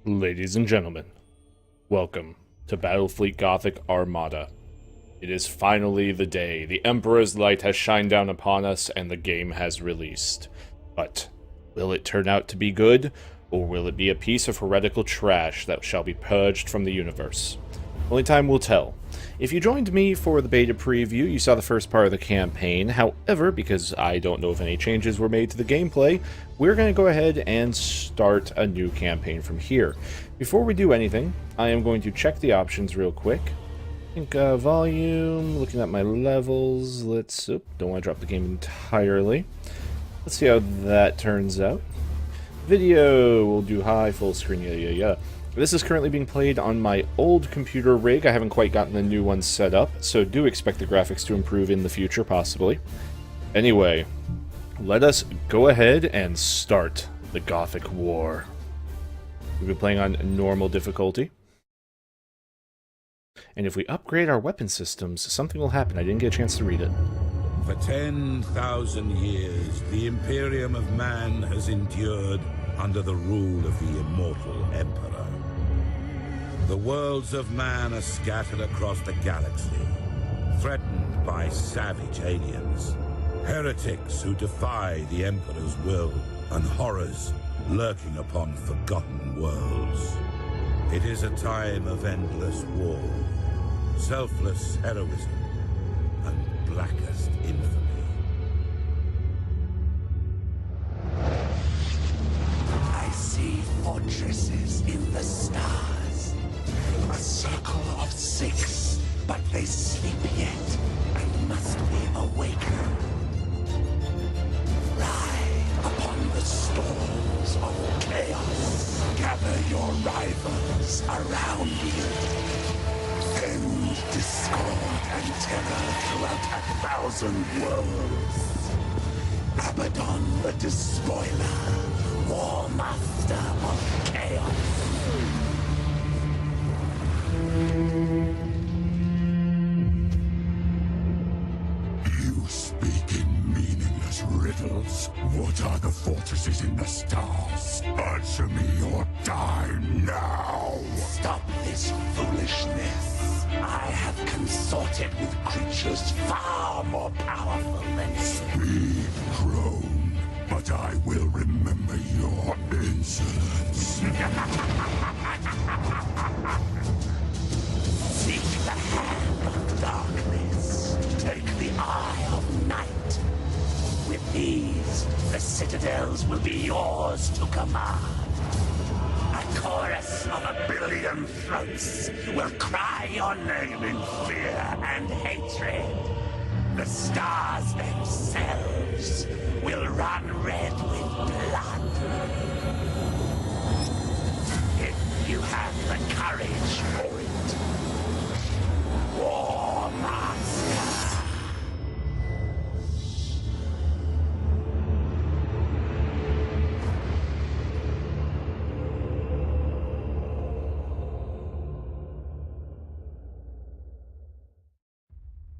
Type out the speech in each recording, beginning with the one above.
Ladies and gentlemen, welcome to Battlefleet Gothic Armada. It is finally the day. The Emperor's light has shined down upon us and the game has released. But will it turn out to be good, or will it be a piece of heretical trash that shall be purged from the universe? Only time will tell. If you joined me for the beta preview, you saw the first part of the campaign. However, because I don't know if any changes were made to the gameplay, we're going to go ahead and start a new campaign from here. Before we do anything, I am going to check the options real quick. I think volume, looking at my levels, don't want to drop the game entirely. Let's see how that turns out. Video, we'll do high, full screen, yeah. This is currently being played on my old computer rig. I haven't quite gotten the new one set up, so do expect the graphics to improve in the future, possibly. Anyway, let us go ahead and start the Gothic War. We've been playing on normal difficulty. And if we upgrade our weapon systems, something will happen. I didn't get a chance to read it. For 10,000 years, the Imperium of Man has endured under the rule of the immortal Emperor. The worlds of man are scattered across the galaxy, threatened by savage aliens, heretics who defy the Emperor's will, and horrors lurking upon forgotten worlds. It is a time of endless war, selfless heroism, and blackest infamy. I see fortresses in the stars. A circle of 6, but they sleep yet and must be awakened. Ride upon the storms of chaos. Gather your rivals around you. Send discord and terror throughout 1,000 worlds. Abaddon the Despoiler, War Master of Chaos. You speak in meaningless riddles. What are the fortresses in the stars? Answer me or die now! Stop this foolishness. I have consorted with creatures far more powerful than you. Speak, crone, but I will remember your insolence. Seek the hand of darkness. Take the eye of night. With these, the citadels will be yours to command. A chorus of 1,000,000,000 throats will cry your name in fear and hatred. The stars themselves will run red with blood. If you have the courage for it. War Master.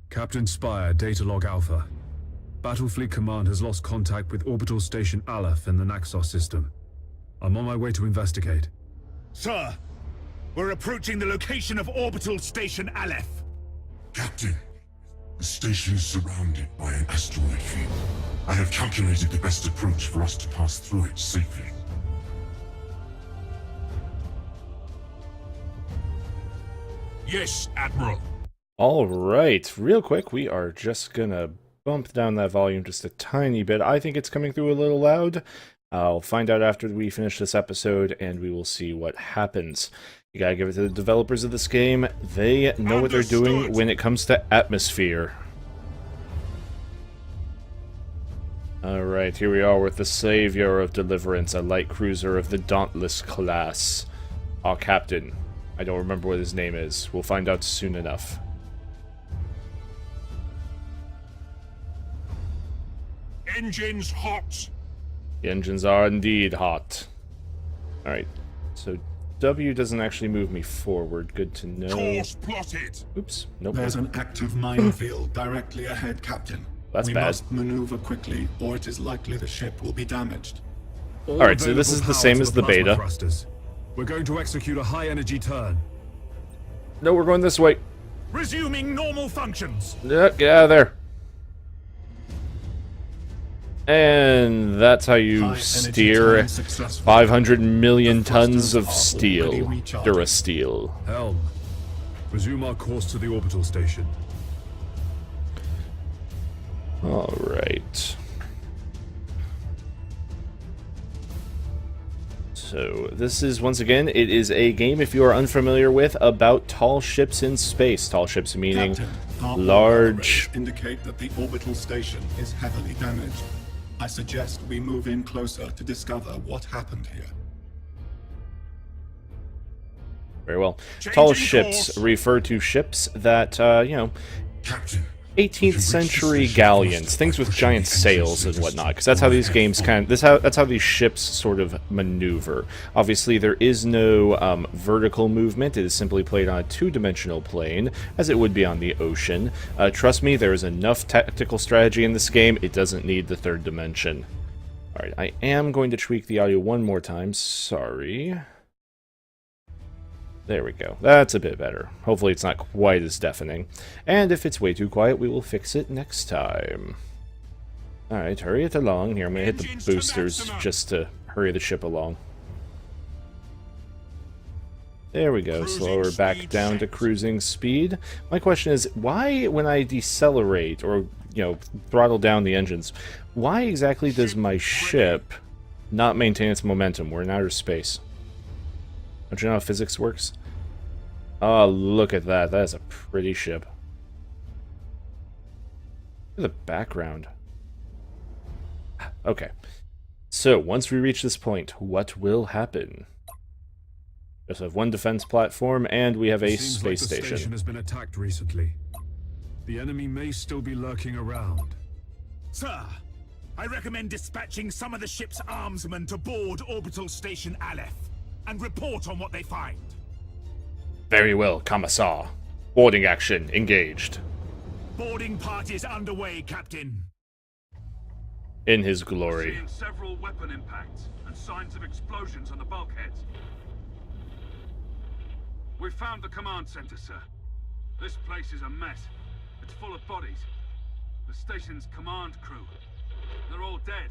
Captain Spire, Data Log Alpha. Battlefleet Command has lost contact with Orbital Station Aleph in the Naxos system. I'm on my way to investigate. Sir, we're approaching the location of Orbital Station Aleph. Captain, the station is surrounded by an asteroid field. I have calculated the best approach for us to pass through it safely. Yes, Admiral. Alright, real quick, we are just gonna bump down that volume just a tiny bit. I think it's coming through a little loud. I'll find out after we finish this episode, and we will see what happens. You gotta give it to the developers of this game. They know what they're doing when it comes to atmosphere. Alright, here we are with the Savior of Deliverance, a light cruiser of the Dauntless class. Our captain. I don't remember what his name is. We'll find out soon enough. Engines hot. The engines are indeed hot. Alright, so W doesn't actually move me forward. Good to know. Course plotted. Oops, nope. There's an active minefield directly ahead, Captain. That's we bad. must maneuver quickly, or it is likely the ship will be damaged. Alright, so this is the same as the beta. We're going to execute a high-energy turn. No, we're going this way. Resuming normal functions. Yeah, get out of there. And that's how you High-energy steer turn successful. 500 million tons thrusters of are steel. already recharging. Durasteel. Helm, resume our course to the orbital station. Alright. So, this is, once again, it is a game, if you are unfamiliar with, about tall ships in space. Tall ships meaning Captain, our large... radars indicate that the orbital station is heavily damaged. I suggest we move in closer to discover what happened here. Very well. Changing Tall ships course. refer to ships that, you know, Captain, 18th century galleons, things with giant sails and whatnot, because that's how these games that's how these ships sort of maneuver. Obviously, there is no vertical movement. It is simply played on a two-dimensional plane, as it would be on the ocean. Trust me, there is enough tactical strategy in this game. It doesn't need the third dimension. Alright, I am going to tweak the audio one more time. Sorry. There we go. That's a bit better. Hopefully it's not quite as deafening. And if it's way too quiet, we will fix it next time. Alright, hurry it along. Here, I'm going to hit the Engines to boosters maximum. just to hurry the ship along. There we go. Cruising Slower back speed down to set. cruising speed. My question is, why when I decelerate, or, you know, throttle down the engines, why exactly does my ship not maintain its momentum? We're in outer space. Don't you know how physics works? Oh, look at that. That is a pretty ship. Look at the background. Okay. So, once we reach this point, what will happen? Just have one defense platform, and we have a Seems space like the station. station has been attacked recently. The enemy may still be lurking around. Sir, I recommend dispatching some of the ship's armsmen to board Orbital Station Aleph and report on what they find. Very well, Commissar. Boarding action engaged. Boarding parties underway, Captain. In his glory. Seeing several weapon impacts and signs of explosions on the bulkheads. We found the command center, sir. This place is a mess. It's full of bodies. The station's command crew. They're all dead.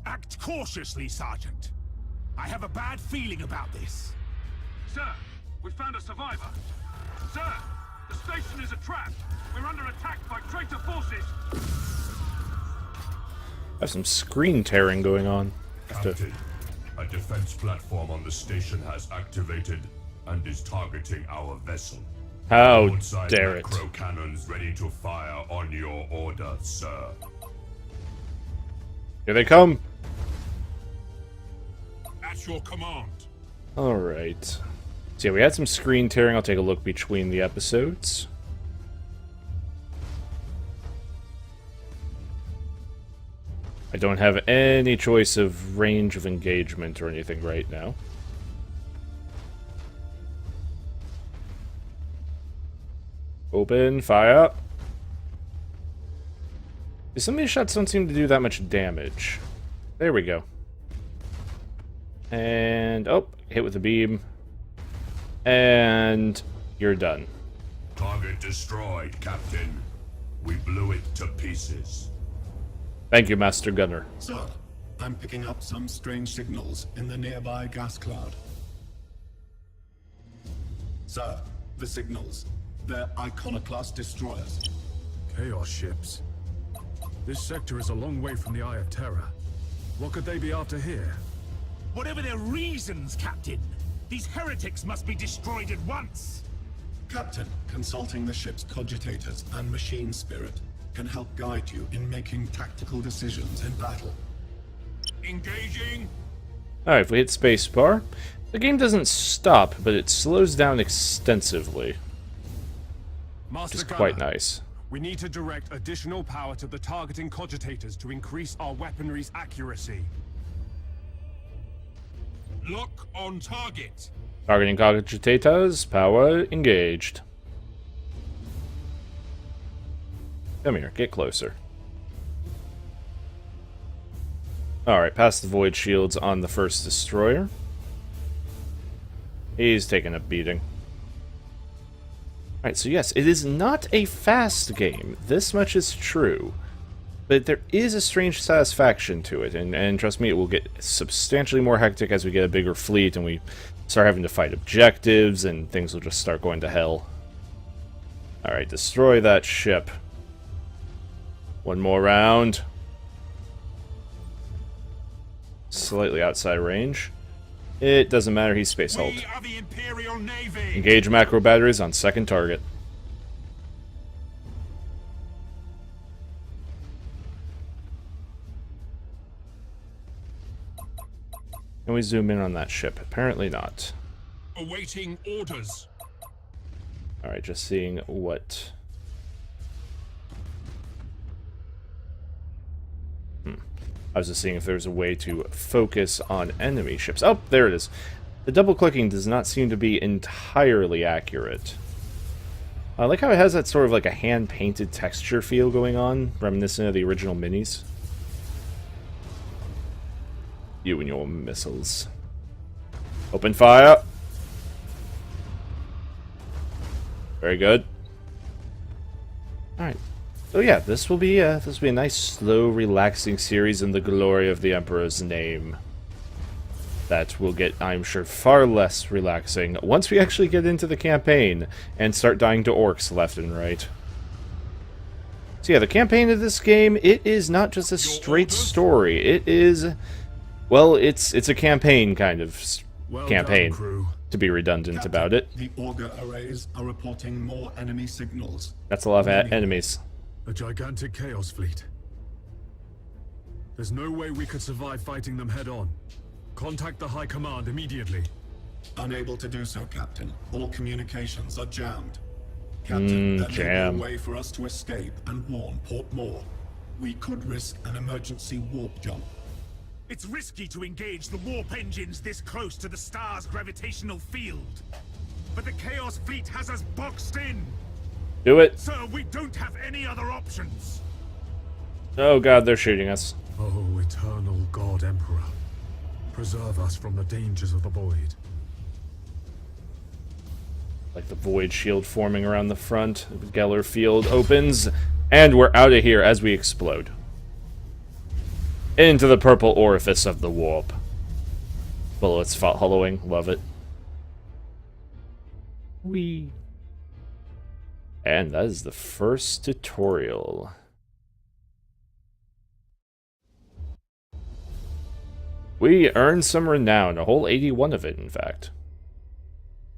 Act cautiously, Sergeant. I have a bad feeling about this. Sir, we found a survivor. Sir, the station is a trap. We're under attack by traitor forces. Have some screen tearing going on. Captain, a defense platform on the station has activated and is targeting our vessel. How Broadside dare it. macro cannons ready to fire on your order, sir. Here they come. At your command. Alright. So yeah, we had some screen tearing. I'll take a look between the episodes. I don't have any choice of range of engagement or anything right now. Open, fire. Some of these shots don't seem to do that much damage. There we go. And, oh, hit with a beam. And you're done. Target destroyed, Captain. We blew it to pieces. Thank you, Master Gunner. Sir, I'm picking up some strange signals in the nearby gas cloud. Sir, the signals. They're iconoclast destroyers. Chaos ships. This sector is a long way from the Eye of Terror. What could they be after here? Whatever their reasons, Captain, these heretics must be destroyed at once. Captain, consulting the ship's cogitators and machine spirit can help guide you in making tactical decisions in battle. Engaging. Alright, if we hit spacebar, the game doesn't stop, but it slows down extensively, which Master is Gunner, quite nice. we need to direct additional power to the targeting cogitators to increase our weaponry's accuracy. Lock on target. Targeting cogitators, power engaged. Come here, get closer. Alright, past the void shields on the first destroyer. He's taking a beating. Alright, so yes, it is not a fast game. This much is true. But there is a strange satisfaction to it, and trust me, it will get substantially more hectic as we get a bigger fleet and we start having to fight objectives, and things will just start going to hell. Alright, destroy that ship. One more round. Slightly outside range. It doesn't matter, he's space hulled. We are the Imperial Navy. Engage macro batteries on second target. Can we zoom in on that ship? Apparently not. Awaiting orders. Alright, just seeing what... I was just seeing if there's a way to focus on enemy ships. Oh, there it is. The double-clicking does not seem to be entirely accurate. I like how it has that sort of like a hand-painted texture feel going on, reminiscent of the original minis. You and your missiles. Open fire! Very good. Alright. So yeah, this will be a nice, slow, relaxing series in the glory of the Emperor's name. That will get, I'm sure, far less relaxing once we actually get into the campaign and start dying to orcs left and right. So yeah, the campaign of this game, it is not just a straight story. It is, well, it's a campaign kind of campaign, crew. to be redundant Captain, about it. The auger arrays are reporting more enemy signals. That's a lot of enemies. A gigantic Chaos fleet. There's no way we could survive fighting them head-on. Contact the High Command immediately. Unable to do so, Captain. All communications are jammed. Captain, there may be a way for us to escape and warn Port Moore. We could risk an emergency warp jump. It's risky to engage the warp engines this close to the star's gravitational field. But the Chaos Fleet has us boxed in. Do it. Sir, we don't have any other options. Oh god, they're shooting us. Oh, eternal God Emperor. Preserve us from the dangers of the void. Like the void shield forming around the front. The Geller field opens, and we're out of here as we explode. Into the purple orifice of the warp. Bullets following, love it. Whee. And that is the first tutorial. We earned some renown, a whole 81 of it, in fact.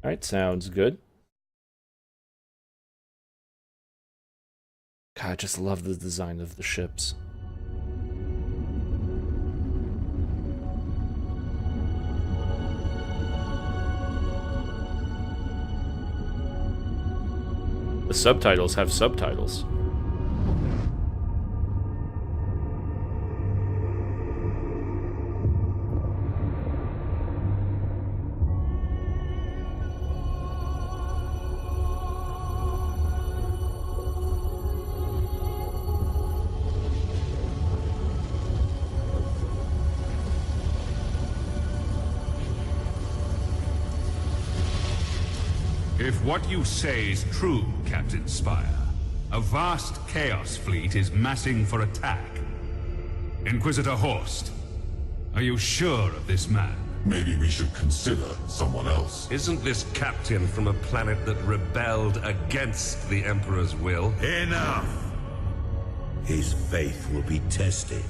Alright, sounds good. God, I just love the design of the ships. The subtitles have subtitles. If what you say is true, Captain Spire, a vast Chaos fleet is massing for attack. Inquisitor Horst, are you sure of this man? Maybe we should consider someone else. Isn't this captain from a planet that rebelled against the Emperor's will? Enough! His faith will be tested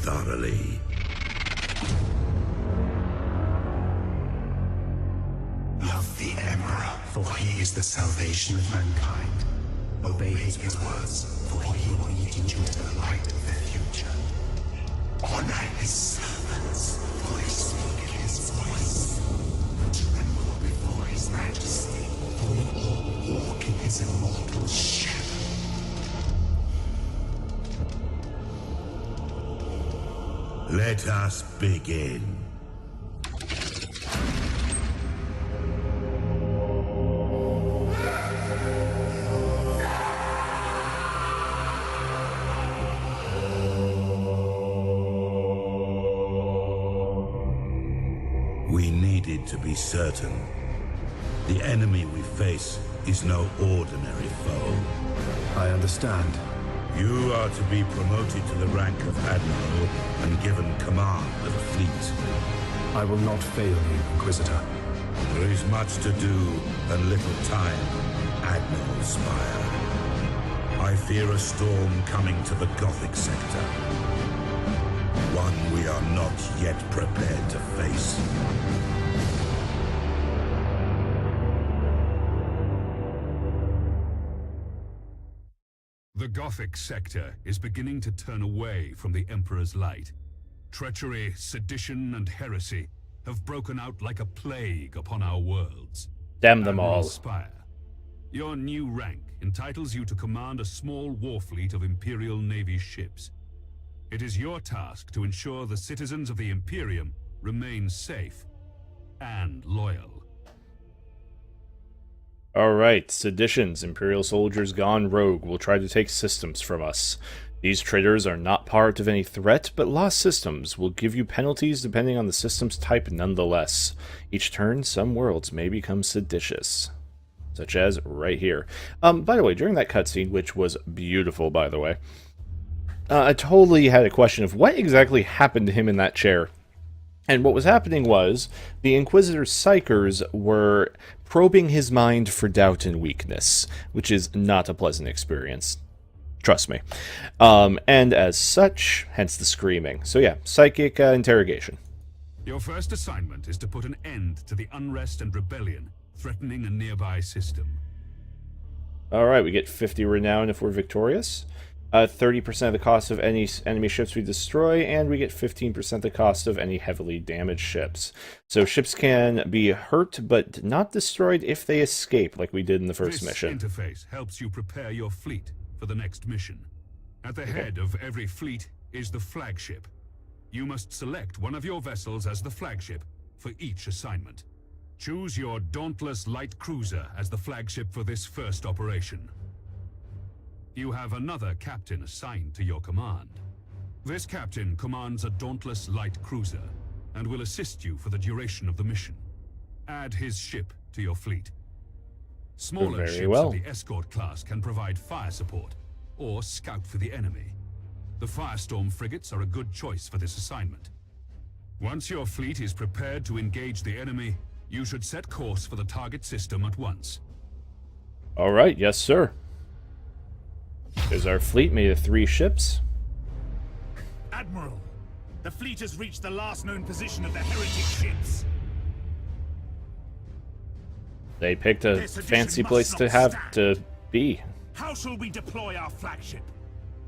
thoroughly. Love the Emperor, for he is the salvation of mankind. Obey his words, for he will lead you into the light of the future. Honor his servants, for they speak his voice. Tremble before his majesty, for we all walk in his immortal shadow. Let us begin. We needed to be certain. The enemy we face is no ordinary foe. I understand. You are to be promoted to the rank of Admiral and given command of a fleet. I will not fail you, Inquisitor. There is much to do and little time, Admiral Spire. I fear a storm coming to the Gothic sector. One we are not yet prepared to face. The Gothic sector is beginning to turn away from the Emperor's light. Treachery, sedition, and heresy have broken out like a plague upon our worlds. Damn them Admiral all. Spire, your new rank entitles you to command a small war fleet of Imperial Navy ships. It is your task to ensure the citizens of the Imperium remain safe and loyal. Alright, seditions. Imperial soldiers gone rogue will try to take systems from us. These traitors are not part of any threat, but lost systems will give you penalties depending on the system's type nonetheless. Each turn, some worlds may become seditious. Such as right here. By the way, during that cutscene, which was beautiful, by the way, I totally had a question of what exactly happened to him in that chair. And what was happening was, the Inquisitor's Psychers were probing his mind for doubt and weakness, which is not a pleasant experience. Trust me. And as such, hence the screaming. So yeah, psychic interrogation. Your first assignment is to put an end to the unrest and rebellion threatening a nearby system. Alright, we get 50 renown if we're victorious. 30% of the cost of any enemy ships we destroy, and we get 15% the cost of any heavily damaged ships. So ships can be hurt, but not destroyed if they escape, like we did in the first mission. This interface helps you prepare your fleet for the next mission. At the head of every fleet is the flagship. You must select one of your vessels as the flagship for each assignment. Choose your Dauntless Light Cruiser as the flagship for this first operation. You have another captain assigned to your command. This captain commands a Dauntless Light Cruiser and will assist you for the duration of the mission. Add his ship to your fleet. Smaller ships of the Escort class can provide fire support or scout for the enemy. The Firestorm frigates are a good choice for this assignment. Once your fleet is prepared to engage the enemy, you should set course for the target system at once. Alright, yes sir. There's our fleet made of 3 ships. Admiral, the fleet has reached the last known position of the heretic ships. They picked a fancy place to have to be. How shall we deploy our flagship?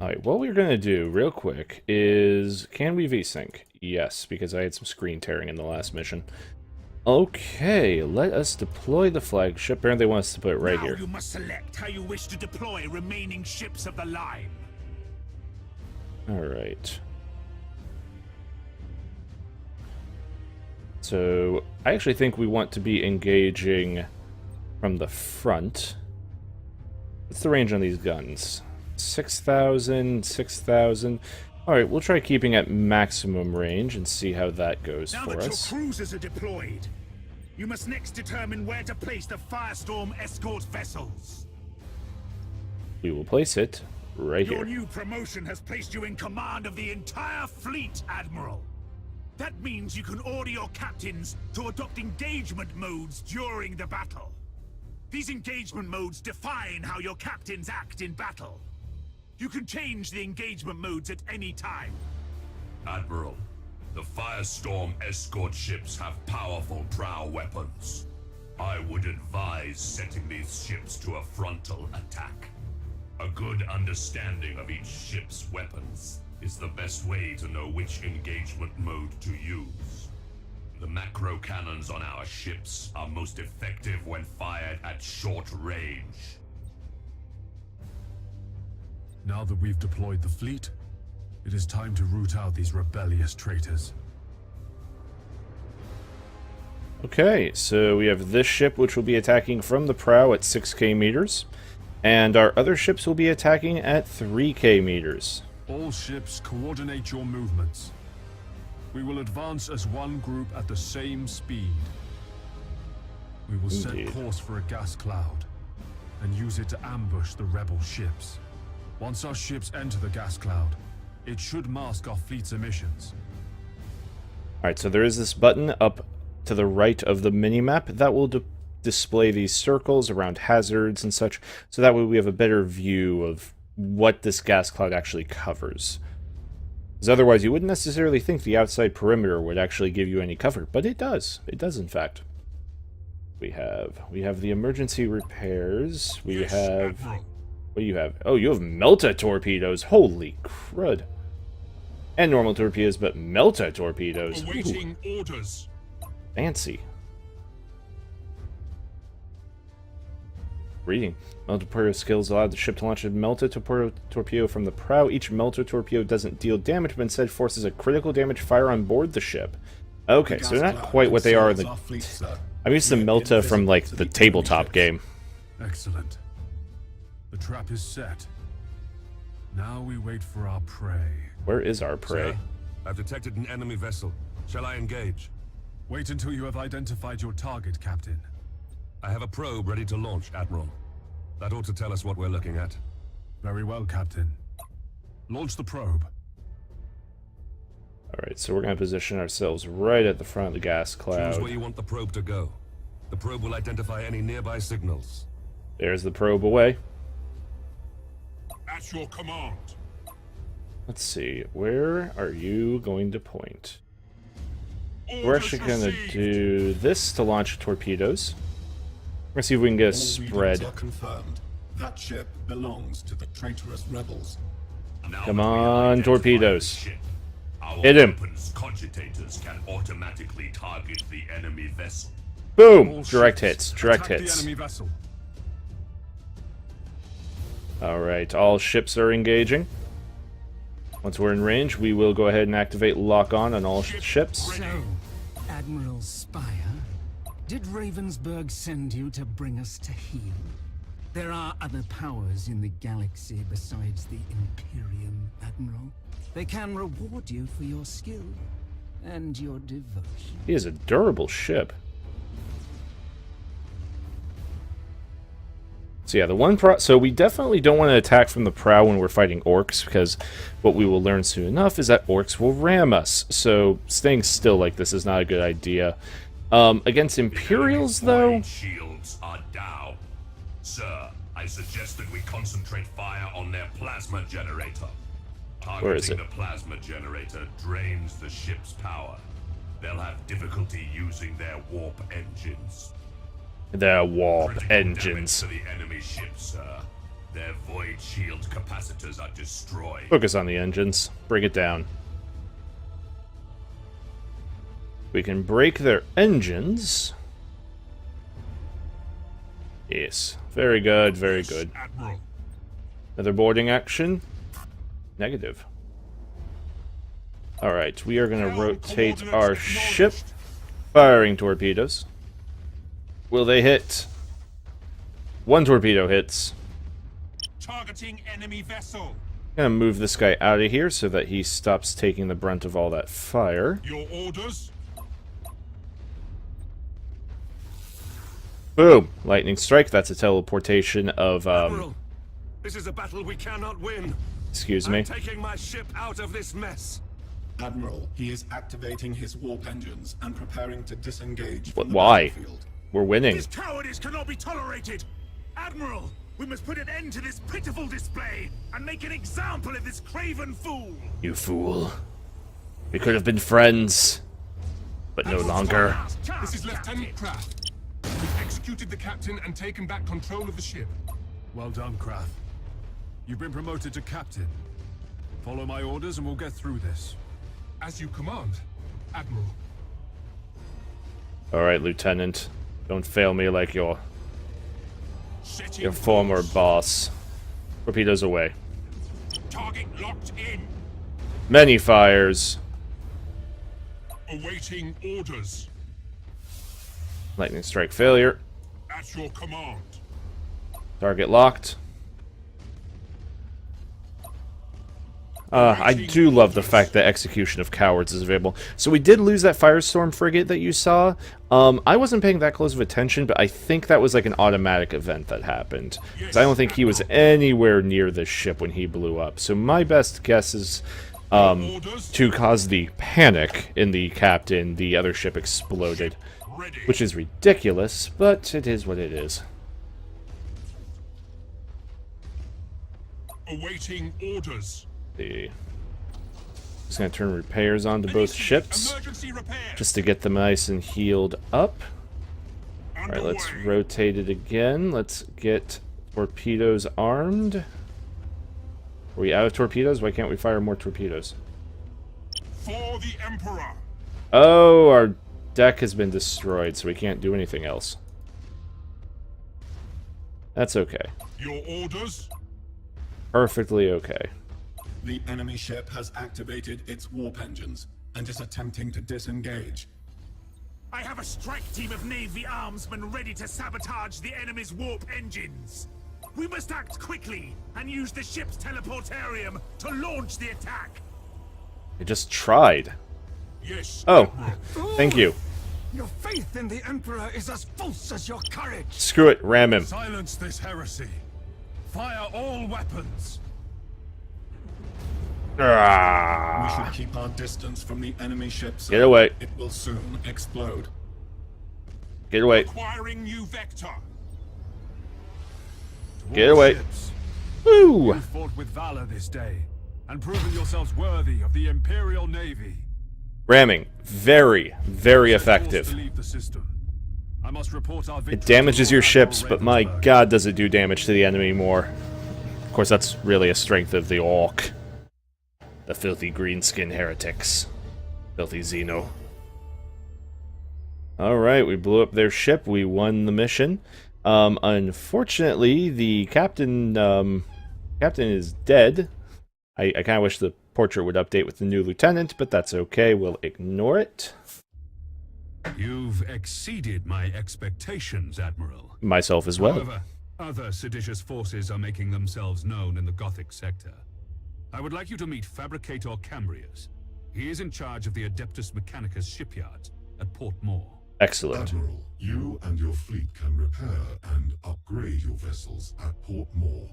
Alright, what we're gonna do real quick is, can we V-Sync? Yes, because I had some screen tearing in the last mission. Okay, let us deploy the flagship. Apparently they want us to put it right here. You must select how you wish to deploy remaining ships of the line. Alright. So, I actually think we want to be engaging from the front. What's the range on these guns? 6,000, 6,000. Alright, we'll try keeping at maximum range and see how that goes for us. Now that your cruisers are deployed, you must next determine where to place the Firestorm escort vessels. We will place it right here. Your new promotion has placed you in command of the entire fleet, Admiral. That means you can order your captains to adopt engagement modes during the battle. These engagement modes define how your captains act in battle. You can change the engagement modes at any time. Admiral, the Firestorm escort ships have powerful prow weapons. I would advise setting these ships to a frontal attack. A good understanding of each ship's weapons is the best way to know which engagement mode to use. The macro cannons on our ships are most effective when fired at short range. Now that we've deployed the fleet, it is time to root out these rebellious traitors. Okay, so we have this ship which will be attacking from the prow at 6k meters, and our other ships will be attacking at 3k meters. All ships coordinate your movements. We will advance as one group at the same speed. We will set Indeed. course for a gas cloud and use it to ambush the rebel ships. Once our ships enter the gas cloud, it should mask our fleet's emissions. Alright, so there is this button up to the right of the minimap that will display these circles around hazards and such, so that way we have a better view of what this gas cloud actually covers. Because otherwise you wouldn't necessarily think the outside perimeter would actually give you any cover, but it does. It does, in fact. We have the emergency repairs. We Yes, have... Admiral. What do you have? Oh, you have Melta torpedoes. Holy crud. And normal torpedoes, but Melta torpedoes. Ooh, Awaiting orders. fancy. Reading. Melta torpedo skills allow the ship to launch a Melta torpedo from the prow. Each Melta torpedo doesn't deal damage, but instead forces a critical damage fire on board the ship. Okay, so they're not quite what they are in the... I'm used to Melta from, like, the tabletop game. Excellent. The trap is set. Now we wait for our prey. Where is our prey? Sir, I've detected an enemy vessel. Shall I engage? Wait until you have identified your target, Captain. I have a probe ready to launch, Admiral. That ought to tell us what we're looking at. Very well, Captain. Launch the probe. Alright, so we're going to position ourselves right at the front of the gas Choose cloud. where you want the probe to go. The probe will identify any nearby signals. There's the probe away. At your command. Let's see, where are you going to point? We're Orders actually going to received. do this to launch torpedoes. We're going to see if we can get a All spread. readings are confirmed. That ship belongs to the traitorous rebels. Now Come that we have on, identified torpedoes. the ship, our Hit him. weapons cogitators can automatically target the enemy vessel. Boom! All Direct ships, hits, direct attack hits. The enemy vessel. Alright, all ships are engaging. Once we're in range, we will go ahead and activate lock-on on all ships. So, Admiral Spire, did Ravensburg send you to bring us to heel? There are other powers in the galaxy besides the Imperium, Admiral. They can reward you for your skill and your devotion. He is a durable ship. So yeah, the one so we definitely don't want to attack from the prow when we're fighting orcs, because what we will learn soon enough is that orcs will ram us. So staying still like this is not a good idea. Against Imperials, though... Shields are down. Sir, I suggest that we concentrate fire on their plasma generator. Where is Targeting it? the plasma generator drains the ship's power. They'll have difficulty using their warp engines. Their warp Critical damage engines. to the enemy ship, sir. Their void shield capacitors are destroyed. Focus on the engines. Bring it down. We can break their engines. Yes. Very good, very good. Admiral. Another boarding action. Negative. Alright, we are going to rotate our ship. Firing torpedoes. Will they hit? One torpedo hits. Targeting enemy vessel. Gonna move this guy out of here so that he stops taking the brunt of all that fire. Your orders. Boom! Lightning strike. That's a teleportation of, Admiral, this is a battle we cannot win. excuse me. I'm taking my ship out of this mess. Admiral, he is activating his warp engines and preparing to disengage But from the why? battlefield. We're winning. This cowardice cannot be tolerated. Admiral, we must put an end to this pitiful display and make an example of this craven fool. You fool. We could have been friends. But no longer. This is Lieutenant Kraft. We've executed the captain and taken back control of the ship. Well done, Kraft. You've been promoted to captain. Follow my orders and we'll get through this. As you command, Admiral. Alright, Lieutenant. Don't fail me like your Setting former course. boss. Torpedoes away. Target locked in. Many fires. Awaiting orders. Lightning strike failure. At your command. Target locked. I do love the fact that Execution of Cowards is available. So we did lose that Firestorm frigate that you saw. I wasn't paying that close of attention, but I think that was like an automatic event that happened. 'Cause I don't think he was anywhere near this ship when he blew up. So my best guess is to cause the panic in the captain, the other ship exploded. Which is ridiculous, but it is what it is. Awaiting orders. Just gonna turn repairs on to both ships, just to get them nice and healed up. Alright, let's rotate it again. Let's get torpedoes armed. Are we out of torpedoes? Why can't we fire more torpedoes? For the Emperor. Oh, our deck has been destroyed, so we can't do anything else. That's okay. Your orders? Perfectly okay. The enemy ship has activated its warp engines and is attempting to disengage. I have a strike team of Navy armsmen ready to sabotage the enemy's warp engines. We must act quickly and use the ship's teleportarium to launch the attack. I just tried. Yes. Oh, thank you. Your faith in the Emperor is as false as your courage. Screw it, ram him. Silence this heresy. Fire all weapons. We should keep our distance from the enemy ships. Get away. It will soon explode. Get away. Acquiring new vector. Get away. Woo! You fought with valor this day, and proven yourselves worthy of the Imperial Navy. Ramming. Very, very effective. I must report our It damages your ships, but my god does it do damage to the enemy more. Of course, that's really a strength of the Orc. The filthy greenskin heretics. Filthy Xeno. Alright, we blew up their ship. We won the mission. Unfortunately, the captain is dead. I kind of wish the portrait would update with the new lieutenant, but that's okay. We'll ignore it. You've exceeded my expectations, Admiral. Myself as well. However, other seditious forces are making themselves known in the Gothic sector. I would like you to meet Fabricator Cambrius. He is in charge of the Adeptus Mechanicus shipyard at Port Moore. Excellent. Admiral, you and your fleet can repair and upgrade your vessels at Port Moore.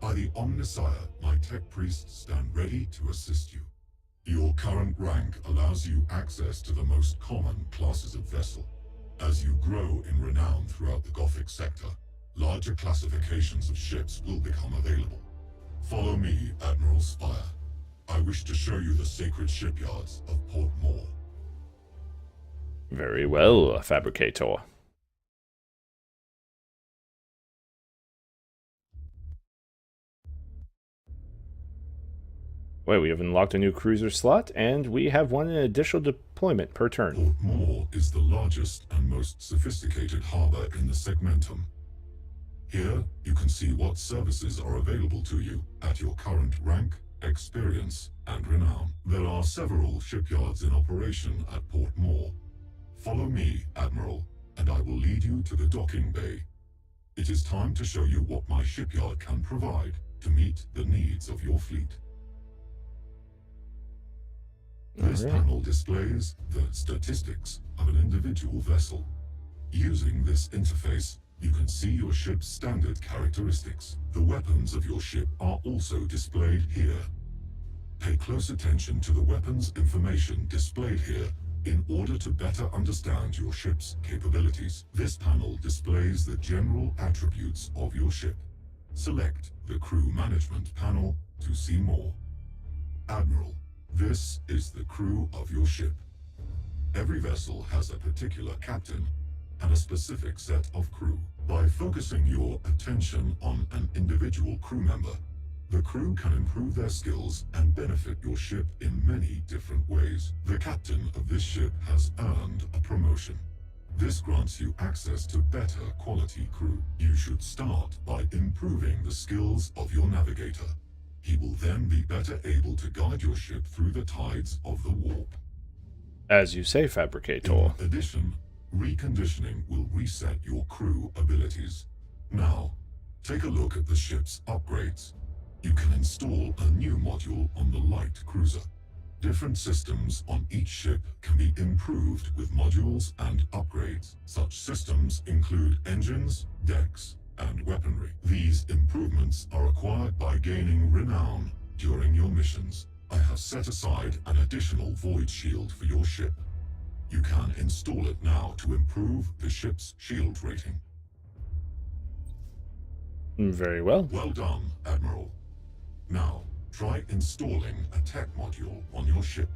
By the Omnissiah, my tech priests stand ready to assist you. Your current rank allows you access to the most common classes of vessel. As you grow in renown throughout the Gothic sector, larger classifications of ships will become available. Follow me, Admiral Spire. I wish to show you the sacred shipyards of Port Moore. Very well, Fabricator. Wait, we have unlocked a new cruiser slot, and we have one additional deployment per turn. Port Moore is the largest and most sophisticated harbor in the Segmentum. Here, you can see what services are available to you at your current rank, experience, and renown. There are several shipyards in operation at Port Moore. Follow me, Admiral, and I will lead you to the docking bay. It is time to show you what my shipyard can provide to meet the needs of your fleet. This panel displays the statistics of an individual vessel. Using this interface, you can see your ship's standard characteristics. The weapons of your ship are also displayed here. Pay close attention to the weapons information displayed here in order to better understand your ship's capabilities. This panel displays the general attributes of your ship. Select the Crew Management panel to see more. Admiral, this is the crew of your ship. Every vessel has a particular captain and a specific set of crew. By focusing your attention on an individual crew member, the crew can improve their skills and benefit your ship in many different ways. The captain of this ship has earned a promotion. This grants you access to better quality crew. You should start by improving the skills of your navigator. He will then be better able to guide your ship through the tides of the warp. As you say, Fabricator. In addition, reconditioning will reset your crew abilities. Now, take a look at the ship's upgrades. You can install a new module on the light cruiser. Different systems on each ship can be improved with modules and upgrades. Such systems include engines, decks, and weaponry. These improvements are acquired by gaining renown during your missions. I have set aside an additional void shield for your ship. You can install it now to improve the ship's shield rating. Very well. Well done, Admiral. Now, try installing a tech module on your ship.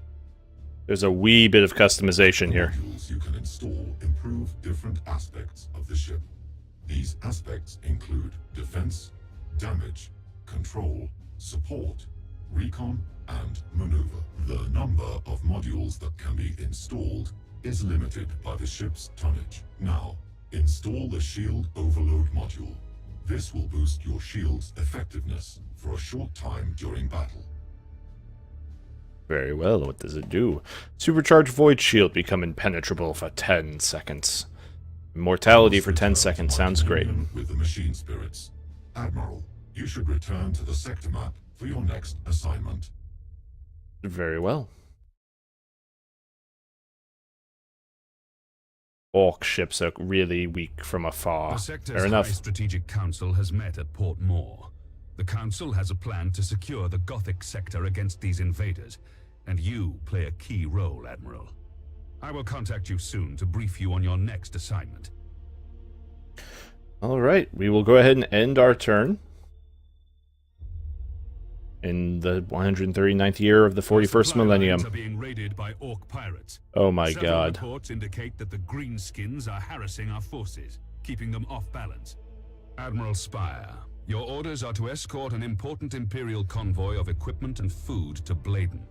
There's a wee bit of customization here. Modules you can install improve different aspects of the ship. These aspects include defense, damage, control, support, recon, and maneuver. The number of modules that can be installed is limited by the ship's tonnage. Now, install the Shield Overload module. This will boost your shield's effectiveness for a short time during battle. Very well, what does it do? Supercharged Void Shield, become impenetrable for 10 seconds. Immortality for 10 seconds, sounds great. With the machine spirits. Admiral, you should return to the sector map for your next assignment. Very well. Orc ships are really weak from afar. The sector's Fair enough. High Strategic Council has met at Port Moore. The Council has a plan to secure the Gothic sector against these invaders, and you play a key role, Admiral. I will contact you soon to brief you on your next assignment. Alright, we will go ahead and end our turn. In the 139th year of the 41st millennium. Are being raided by Orc pirates. Oh my Several god. reports indicate that the Greenskins are harassing our forces, keeping them off balance. Admiral Spire, your orders are to escort an important Imperial convoy of equipment and food to Bladen.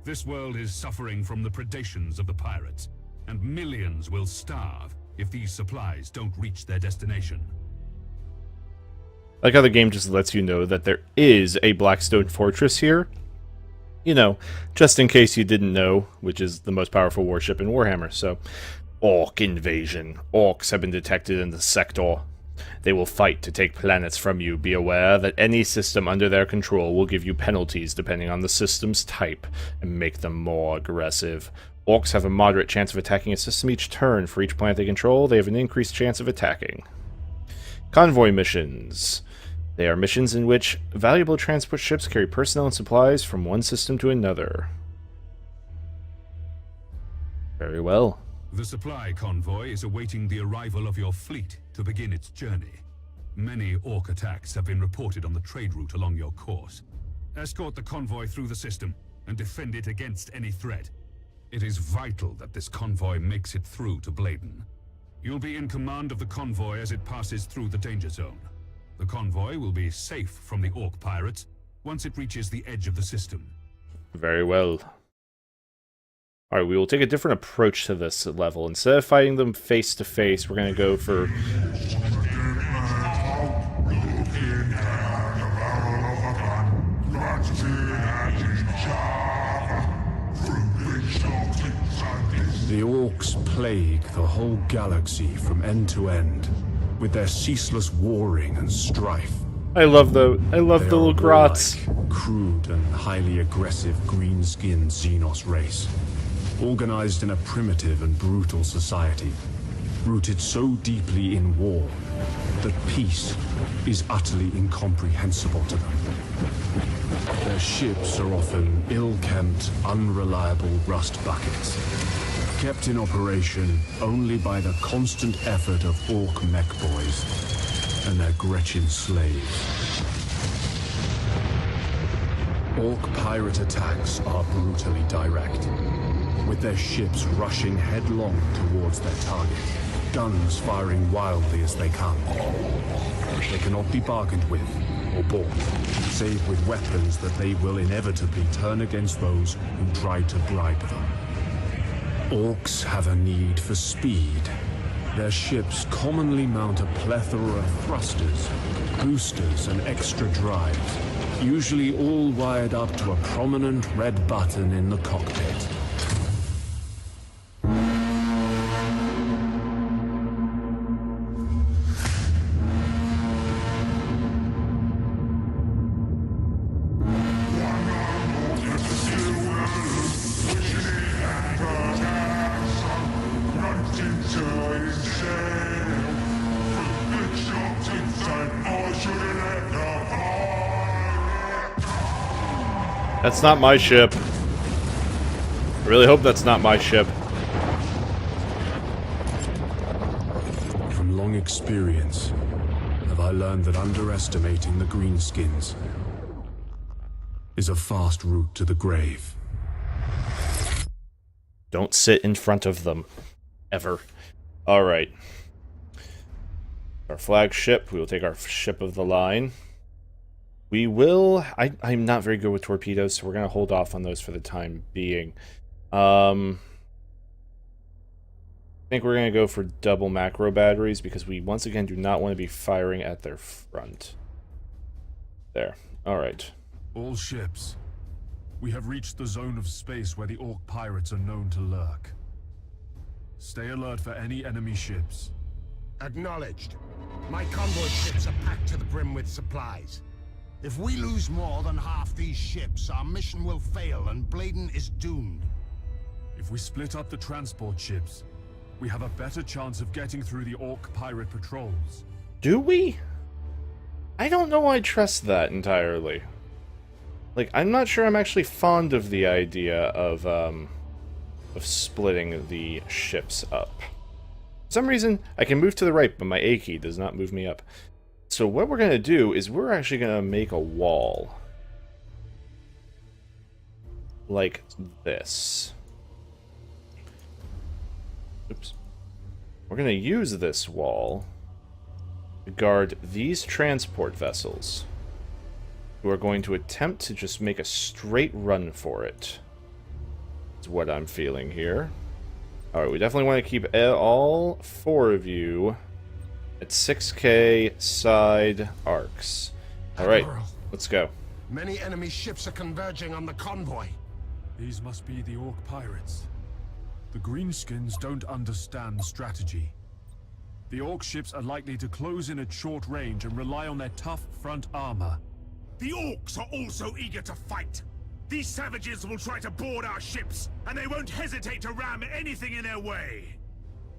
This world is suffering from the predations of the pirates, and millions will starve if these supplies don't reach their destination. I like how the game just lets you know that there is a Blackstone Fortress here. You know, just in case you didn't know, which is the most powerful warship in Warhammer. So, Orc invasion. Orcs have been detected in the sector. They will fight to take planets from you. Be aware that any system under their control will give you penalties depending on the system's type and make them more aggressive. Orcs have a moderate chance of attacking a system each turn. For each planet they control, they have an increased chance of attacking. Convoy missions. They are missions in which valuable transport ships carry personnel and supplies from one system to another. Very well. The supply convoy is awaiting the arrival of your fleet to begin its journey. Many Orc attacks have been reported on the trade route along your course. Escort the convoy through the system and defend it against any threat. It is vital that this convoy makes it through to Bladen. You'll be in command of the convoy as it passes through the danger zone. The convoy will be safe from the Orc pirates once it reaches the edge of the system. Very well. Alright, we will take a different approach to this level. Instead of fighting them face to face, we're going to go for... The Orcs plague the whole galaxy from end to end, with their ceaseless warring and strife. I love the little grots. Crude and highly aggressive green-skinned Xenos race, organized in a primitive and brutal society, rooted so deeply in war that peace is utterly incomprehensible to them. Their ships are often ill-kept, unreliable rust buckets, kept in operation only by the constant effort of Orc mech boys and their Gretchen slaves. Orc pirate attacks are brutally direct, with their ships rushing headlong towards their target, guns firing wildly as they come. They cannot be bargained with or bought, save with weapons that they will inevitably turn against those who try to bribe them. Orcs have a need for speed. Their ships commonly mount a plethora of thrusters, boosters, and extra drives, usually all wired up to a prominent red button in the cockpit. That's not my ship. I really hope that's not my ship. From long experience, have I learned that underestimating the greenskins is a fast route to the grave. Don't sit in front of them. Ever. Alright. Our flagship. We will take our ship of the line. We will... I'm not very good with torpedoes, so we're going to hold off on those for the time being. I think we're going to go for double macro batteries, because we, once again, do not want to be firing at their front. There. Alright. All ships. We have reached the zone of space where the Orc pirates are known to lurk. Stay alert for any enemy ships. Acknowledged. My convoy ships are packed to the brim with supplies. If we lose more than half these ships, our mission will fail and Bladen is doomed. If we split up the transport ships, we have a better chance of getting through the Orc pirate patrols. Do we? I don't know I trust that entirely. Like, I'm not sure I'm actually fond of the idea of splitting the ships up. For some reason, I can move to the right, but my A key does not move me up. So what we're going to do is we're actually going to make a wall. Like this. Oops. We're going to use this wall to guard these transport vessels, who are going to attempt to just make a straight run for it. That's what I'm feeling here. Alright, we definitely want to keep all 4 of you at 6k side arcs. Alright, let's go. Many enemy ships are converging on the convoy. These must be the Orc pirates. The greenskins don't understand strategy. The Orc ships are likely to close in at short range and rely on their tough front armor. The Orcs are also eager to fight. These savages will try to board our ships, and they won't hesitate to ram anything in their way.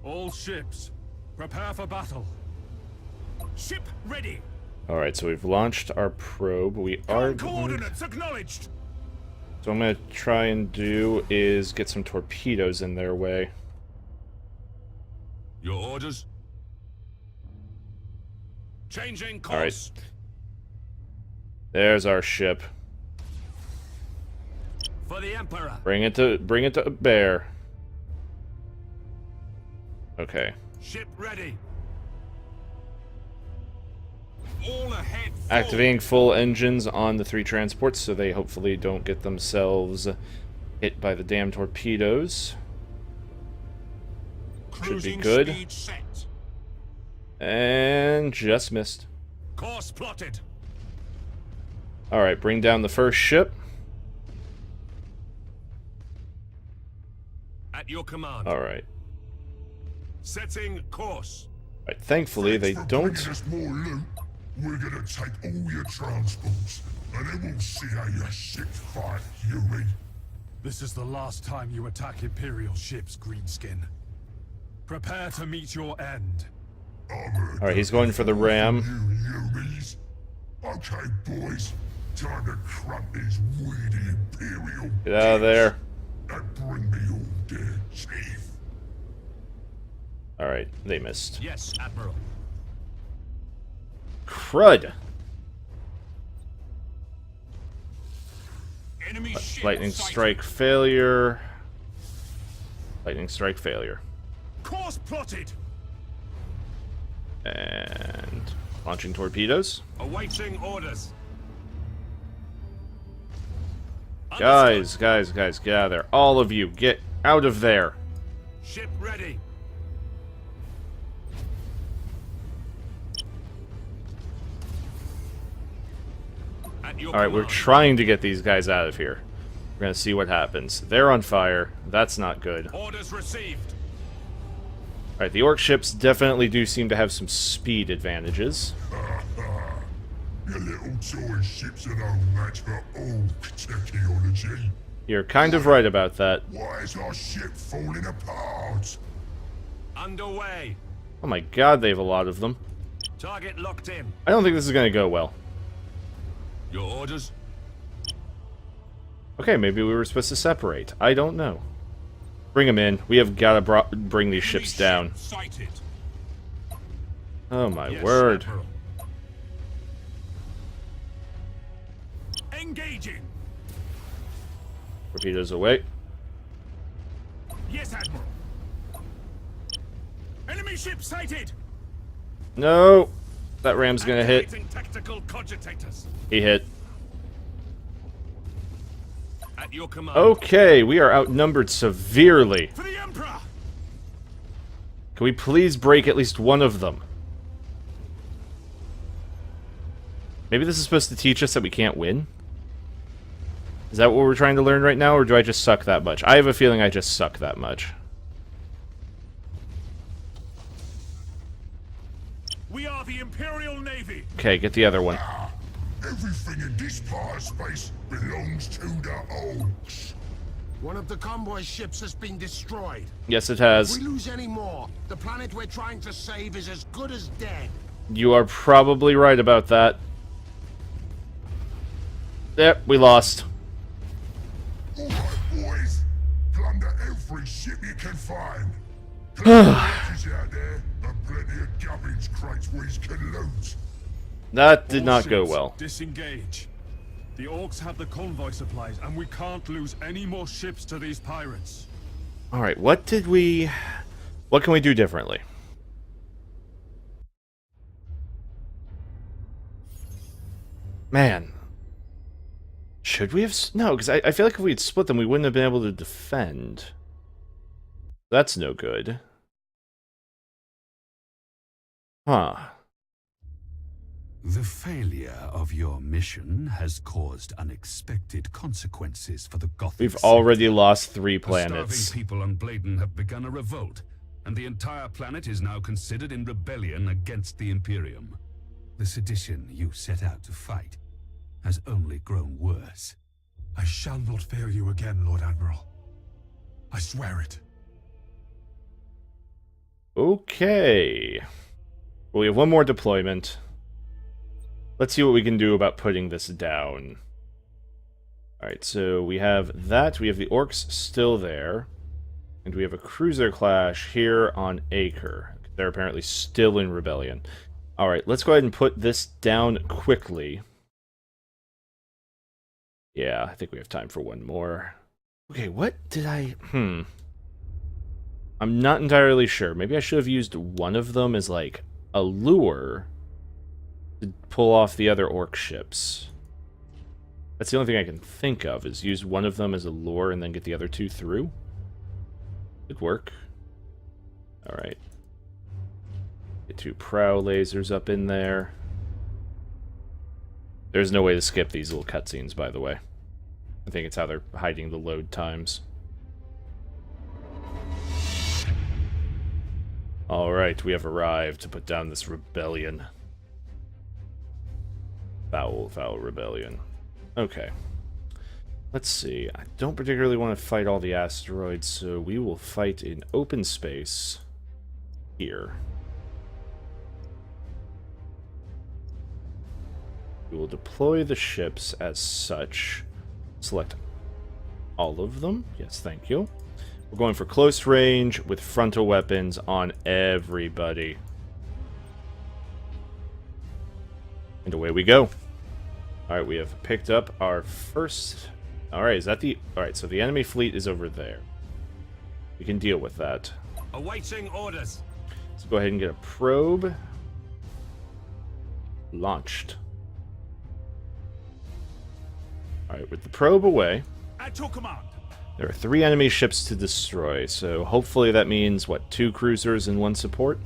All ships, prepare for battle. Ship ready. Alright, so we've launched our probe. We are... Coordinates acknowledged. So what I'm going to try and do is get some torpedoes in their way. Your orders? Changing course. Alright. There's our ship. For the Emperor. Bring it to bear. Okay. Ship ready. All ahead. Activating full engines on the 3 transports so they hopefully don't get themselves hit by the damn torpedoes. Should be good. Speed set. And just missed. Course plotted. Alright, bring down the first ship. At your command. Alright. Setting course. Right, thankfully, they don't... Us more loot. We're gonna take all your transports, and then we'll see how your ships fight, human. This is the last time you attack Imperial ships, Greenskin. Prepare to meet your end. Alright, he's going for the ram. You humies. Okay, boys. Time to crump these weedy Imperial. Get out of there. And bring me all dead chief. Alright, they missed. Yes, Admiral. Crud! Enemy ship Lightning sighted. strike failure. Lightning strike failure. Course plotted. And launching torpedoes. Awaiting orders. Guys, get out of there. All of you, get out of there. Ship ready. Alright, we're trying to get these guys out of here. We're gonna see what happens. They're on fire. That's not good. Orders received. Alright, the Orc ships definitely do seem to have some speed advantages. Your little toy ships are no match for Orc technology. You're kind of right about that. Why is our ship falling apart? Underway. Oh my god, they have a lot of them. Target locked in. I don't think this is gonna go well. Your orders? Okay, maybe we were supposed to separate. I don't know. Bring them in. We have got to bring these ships down. Sighted. Oh my word. Admiral. Engaging. Torpedoes away. Yes, Admiral. Enemy ship sighted. No! That ram's gonna hit. Activating tactical cogitators. He hit. At your command. Okay, we are outnumbered severely. For the Emperor. Can we please break at least one of them? Maybe this is supposed to teach us that we can't win? Is that what we're trying to learn right now, or do I just suck that much? I have a feeling I just suck that much. We are the Imperial Navy. Okay, get the other one. Everything in this part of space belongs to the Orcs. One of the convoy ships has been destroyed. Yes, it If has. we lose any more, the planet we're trying to save is as good as dead. You are probably right about that. Yep, we lost. All right, boys. Plunder every ship you can find. Plenty of wreckers out there, and plenty of gubbins crates we can loot. That did All not go ships, well. Disengage. The Orcs have the convoy supplies, and we can't lose any more ships to these pirates. Alright, what can we do differently? Man. Should we have... No, because I feel like if we had split them, we wouldn't have been able to defend. That's no good. Huh. The failure of your mission has caused unexpected consequences for the Gothic We've sector. already lost 3 The starving planets. people on Bladen have begun a revolt, and the entire planet is now considered in rebellion against the Imperium. The sedition you set out to fight has only grown worse. I shall not fail you again, Lord Admiral. I swear it. Okay. Well, we have one more deployment. Let's see what we can do about putting this down. Alright, so we have that. We have the Orcs still there. And we have a cruiser clash here on Acre. They're apparently still in rebellion. Alright, let's go ahead and put this down quickly. Yeah, I think we have time for one more. Okay, what did I... I'm not entirely sure. Maybe I should have used one of them as, like, a lure to pull off the other Orc ships. That's the only thing I can think of, is use one of them as a lure and then get the other 2 through. Could work. Alright. Get 2 prow lasers up in there. There's no way to skip these little cutscenes, by the way. I think it's how they're hiding the load times. Alright, we have arrived to put down this rebellion. Foul rebellion. Okay. Let's see. I don't particularly want to fight all the asteroids, so we will fight in open space here. We will deploy the ships as such. Select all of them. Yes, thank you. We're going for close range with frontal weapons on everybody. And away we go. Alright, we have picked up our first... Alright, is that the... Alright, so the enemy fleet is over there. We can deal with that. Awaiting orders. Let's go ahead and get a probe. Launched. Alright, with the probe away... At your command. There are 3 enemy ships to destroy, so hopefully that means, what, 2 cruisers and 1 support?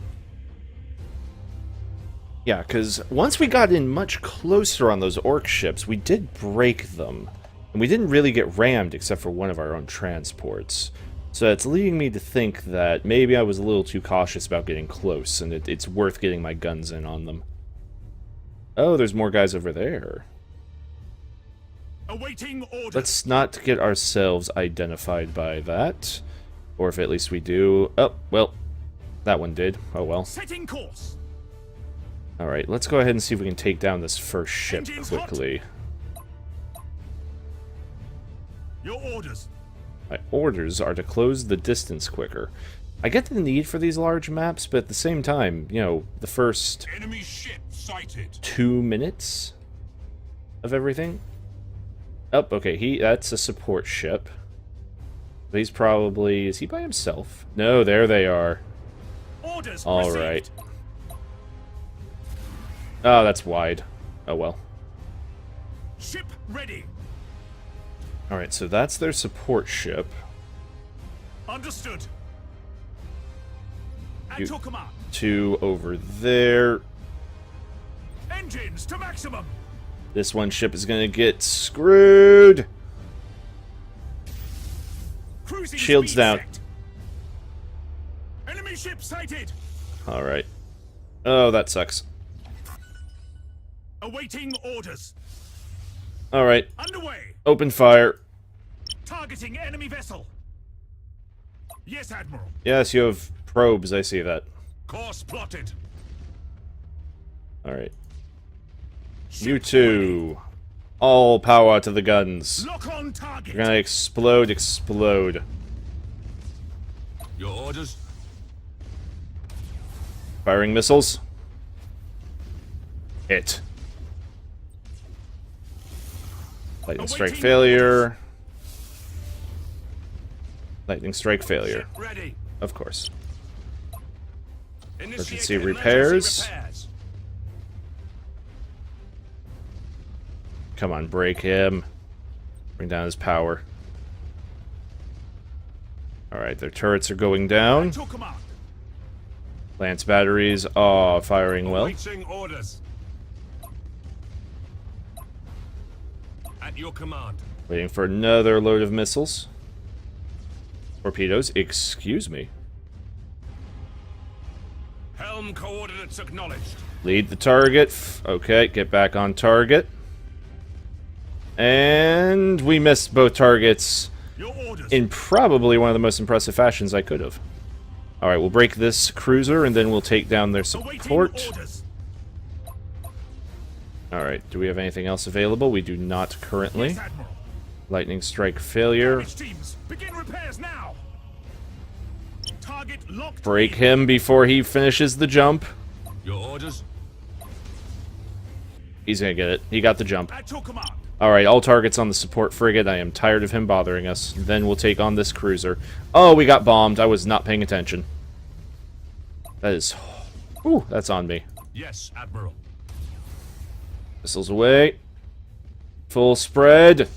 Yeah, because once we got in much closer on those Orc ships, we did break them. And we didn't really get rammed except for one of our own transports. So it's leading me to think that maybe I was a little too cautious about getting close, and it's worth getting my guns in on them. Oh, there's more guys over there. Awaiting orders. Let's not get ourselves identified by that. Or if at least we do... Oh, well, that one did. Oh well. Setting course. Alright, let's go ahead and see if we can take down this first ship Engines quickly. Your orders. My orders are to close the distance quicker. I get the need for these large maps, but at the same time, you know, the first Enemy ship sighted. 2 minutes of everything. Oh, okay, that's a support ship. He's probably... Is he by himself? No, there they are. Orders Alright. Oh, that's wide. Oh well. Ship ready. Alright, so that's their support ship. Understood. At your command. 2 over there. Engines to maximum. This one ship is gonna get screwed. Cruising Shields down. Set. Enemy ship sighted. Alright. Oh, that sucks. Awaiting orders. Alright. Underway. Open fire. Targeting enemy vessel. Yes, Admiral. Yes, you have probes, I see that. Course plotted. Alright. You two. All power to the guns. Lock on target. You're gonna explode. Your orders? Firing missiles. Hit. Lightning strike failure. Lightning strike failure. Ready. Of course. Initiate Emergency repairs. Come on, break him. Bring down his power. Alright, their turrets are going down. Lance batteries are firing well. Awaiting orders. At your command. Waiting for another load of missiles. Torpedoes, excuse me. Helm coordinates acknowledged. Lead the target. Okay, get back on target. And we missed both targets in probably one of the most impressive fashions I could have. Alright, we'll break this cruiser and then we'll take down their support. Alright, do we have anything else available? We do not currently. Lightning strike failure. Begin repairs now. Target locked. Break him before he finishes the jump. Your orders? He's gonna get it. He got the jump. At your command. Alright, all targets on the support frigate. I am tired of him bothering us. Then we'll take on this cruiser. Oh, we got bombed. I was not paying attention. That is... Ooh, that's on me. Yes, Admiral. Missiles away. Full spread.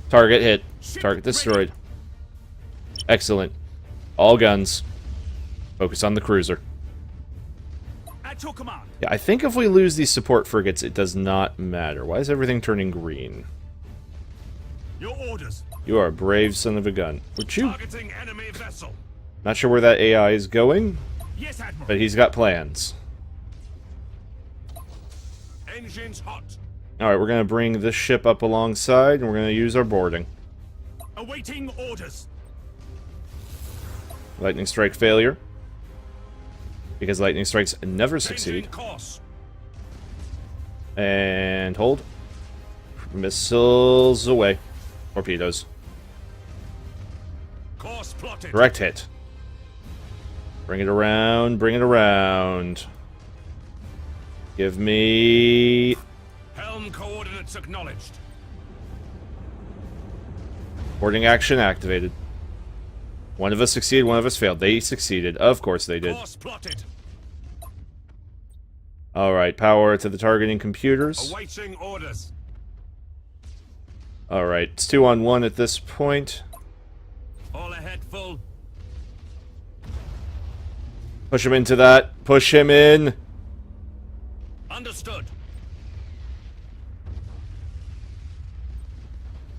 Target hit. Target destroyed. Excellent. All guns. Focus on the cruiser. At your command. Yeah, I think if we lose these support frigates, it does not matter. Why is everything turning green? Your orders. You are a brave son of a gun. Would you? Targeting enemy vessel. Not sure where that AI is going. Yes, Admiral. But he's got plans. Engines hot. Alright, we're going to bring this ship up alongside, and we're going to use our boarding. Awaiting orders. Lightning strike failure. Because lightning strikes never succeed. And hold. Missiles away. Torpedoes. Course plotted. Direct hit. Bring it around, bring it around. Give me... Helm coordinates acknowledged. Boarding action activated. One of us succeeded, one of us failed. They succeeded. Of course they did. Course plotted. Alright, power to the targeting computers. Awaiting orders. Alright, it's 2-on-1 at this point. All ahead full. Push him into that. Push him in. Understood.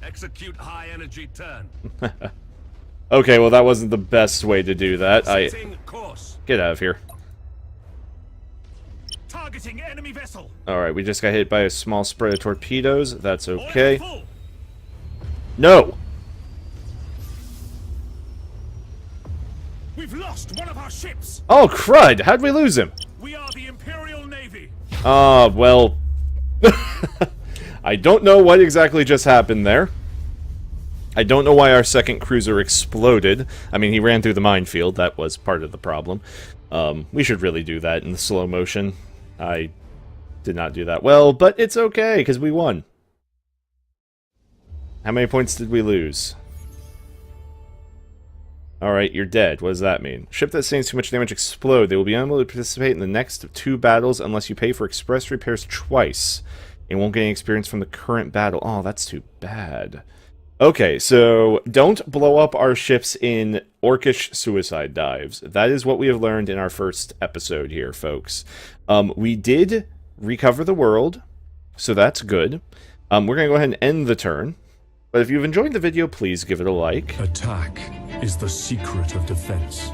Execute high energy turn. Okay, well that wasn't the best way to do that. Setting course. Get out of here. Targeting enemy vessel. Alright, we just got hit by a small spray of torpedoes. That's okay. No! We've lost one of our ships. Oh, crud! How'd we lose him? We are the Imperial Navy. Well... I don't know what exactly just happened there. I don't know why our second cruiser exploded. I mean, he ran through the minefield. That was part of the problem. We should really do that in the slow motion. I did not do that well, but it's okay, because we won. How many points did we lose? Alright, you're dead. What does that mean? Ship that sustains too much damage explode. They will be unable to participate in the next 2 battles unless you pay for express repairs twice. And won't get any experience from the current battle. Oh, that's too bad. Okay, so don't blow up our ships in orcish suicide dives. That is what we have learned in our first episode here, folks. We did recover the world, so that's good. We're going to go ahead and end the turn. But if you've enjoyed the video, please give it a like. Attack is the secret of defense.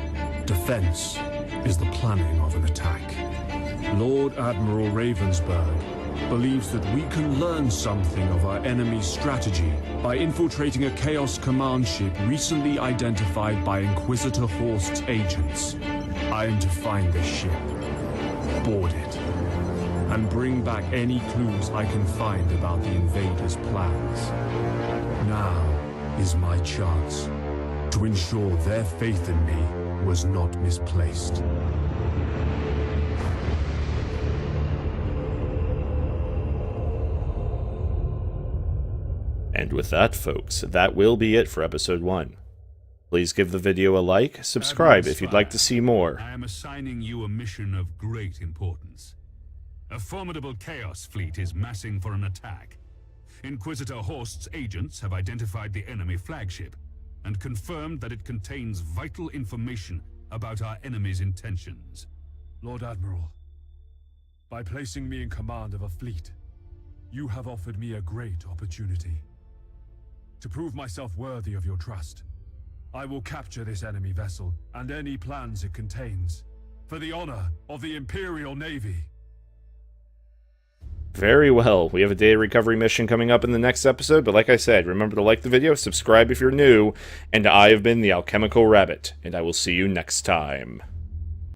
Defense is the planning of an attack. Lord Admiral Ravensburg believes that we can learn something of our enemy's strategy by infiltrating a Chaos Command ship recently identified by Inquisitor Horst's agents. I am to find this ship, board it, and bring back any clues I can find about the invaders' plans. Now is my chance to ensure their faith in me was not misplaced. And with that, folks, that will be it for episode 1. Please give the video a like, subscribe if you'd like to see more. I am assigning you a mission of great importance. A formidable Chaos fleet is massing for an attack. Inquisitor Horst's agents have identified the enemy flagship and confirmed that it contains vital information about our enemy's intentions. Lord Admiral, by placing me in command of a fleet, you have offered me a great opportunity. To prove myself worthy of your trust, I will capture this enemy vessel and any plans it contains, for the honor of the Imperial Navy. Very well. We have a data recovery mission coming up in the next episode, but like I said, remember to like the video, subscribe if you're new, and I have been the Alchemical Rabbit, and I will see you next time.